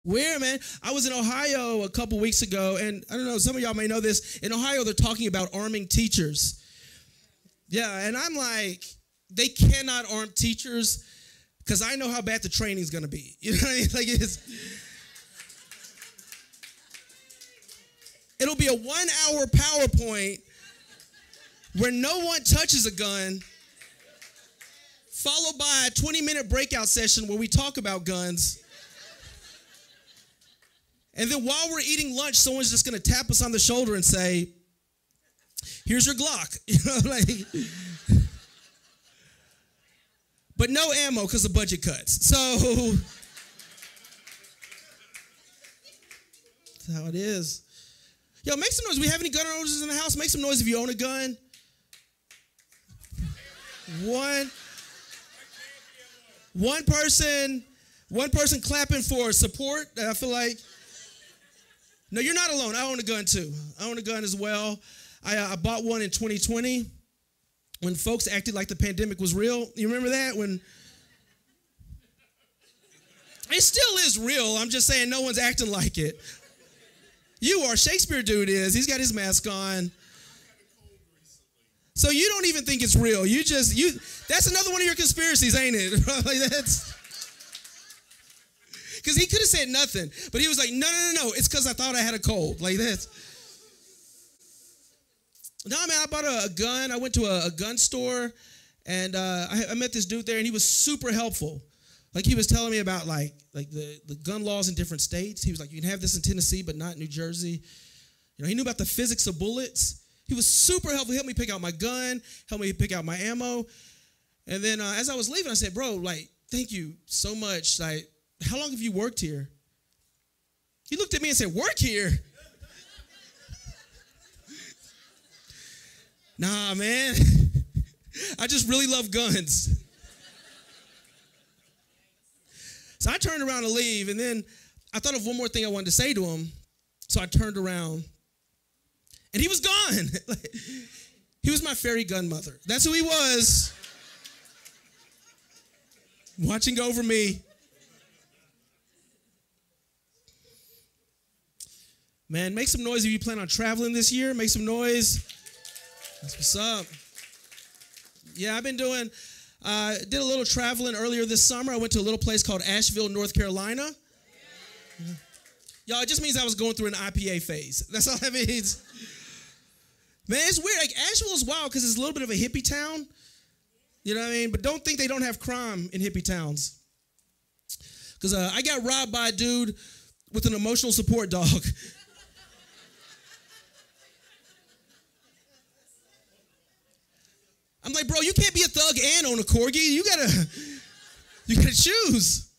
Where, man? I was in Ohio a couple weeks ago, and I don't know, some of y'all may know this. In Ohio, they're talking about arming teachers. Yeah, and I'm like, they cannot arm teachers because I know how bad the training's going to be. You know what I mean? Like, it'll be a 1-hour PowerPoint where no one touches a gun, followed by a 20-minute breakout session where we talk about guns. And then while we're eating lunch, someone's just going to tap us on the shoulder and say, here's your Glock. You know, like, but no ammo because of budget cuts. So that's how it is. Yo, make some noise. We have any gun owners in the house? Make some noise if you own a gun. One person clapping for support. I feel like. No, you're not alone. I own a gun too. I own a gun as well. I bought one in 2020 when folks acted like the pandemic was real. You remember that? When it still is real. I'm just saying no one's acting like it. You are. Shakespeare dude is. He's got his mask on. So you don't even think it's real. That's another one of your conspiracies, ain't it? Like that's. Because he could have said nothing, but he was like, no, it's because I thought I had a cold. Like that. No, man, I bought a gun. I went to a gun store, and I met this dude there, and he was super helpful. Like, he was telling me about, like the gun laws in different states. He was like, you can have this in Tennessee, but not in New Jersey. You know, he knew about the physics of bullets. He was super helpful. He helped me pick out my gun, helped me pick out my ammo. And then as I was leaving, I said, bro, like, thank you so much. Like, how long have you worked here? He looked at me and said, work here? Nah, man. I just really love guns. So I turned around to leave, and then I thought of one more thing I wanted to say to him. So I turned around, and he was gone. He was my fairy gun mother. That's who he was. Watching over me. Man, make some noise if you plan on traveling this year. Make some noise. That's what's up. Yeah, I've been did a little traveling earlier this summer. I went to a little place called Asheville, North Carolina. Yeah. Y'all, it just means I was going through an IPA phase. That's all that means. Man, it's weird. Like, Asheville is wild because it's a little bit of a hippie town. You know what I mean? But don't think they don't have crime in hippie towns. Because I got robbed by a dude with an emotional support dog. I'm like, bro, you can't be a thug and own a corgi. You gotta choose.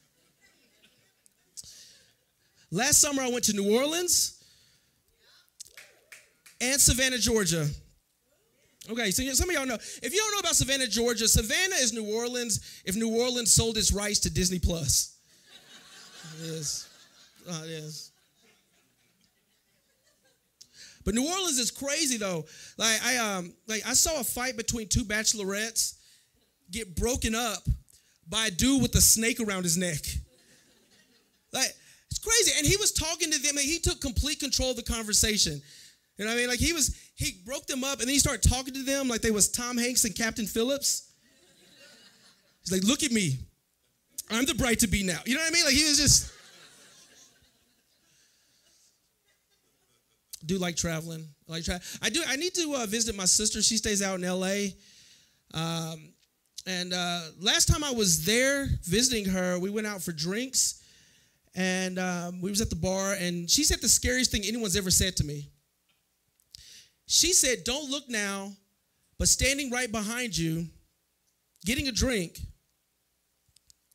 Last summer, I went to New Orleans and Savannah, Georgia. Okay, so some of y'all know. If you don't know about Savannah, Georgia, Savannah is New Orleans if New Orleans sold its rights to Disney Plus. It is. Oh, it is. But New Orleans is crazy though. Like I saw a fight between two bachelorettes get broken up by a dude with a snake around his neck. Like, it's crazy. And he was talking to them, and he took complete control of the conversation. You know what I mean? Like, he broke them up, and then he started talking to them like they was Tom Hanks and Captain Phillips. He's like, look at me. I'm the bride to be now. You know what I mean? Like, he was just. Do like traveling. I need to visit my sister. She stays out in L.A. And last time I was there visiting her, we went out for drinks, and we was at the bar, and she said the scariest thing anyone's ever said to me. She said, don't look now, but standing right behind you, getting a drink,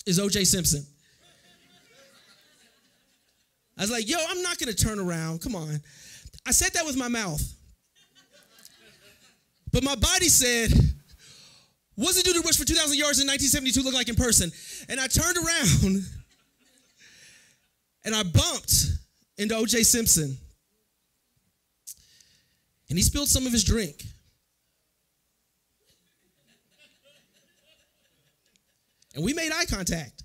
is O.J. Simpson. I was like, yo, I'm not going to turn around. Come on. I said that with my mouth. But my body said, what's the dude who rushed for 2,000 yards in 1972 look like in person? And I turned around, and I bumped into O.J. Simpson. And he spilled some of his drink. And we made eye contact.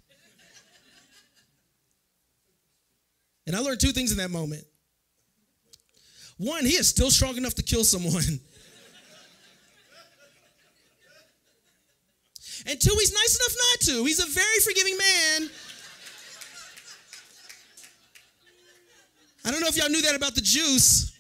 And I learned two things in that moment. One, he is still strong enough to kill someone. And two, he's nice enough not to. He's a very forgiving man. I don't know if y'all knew that about the juice.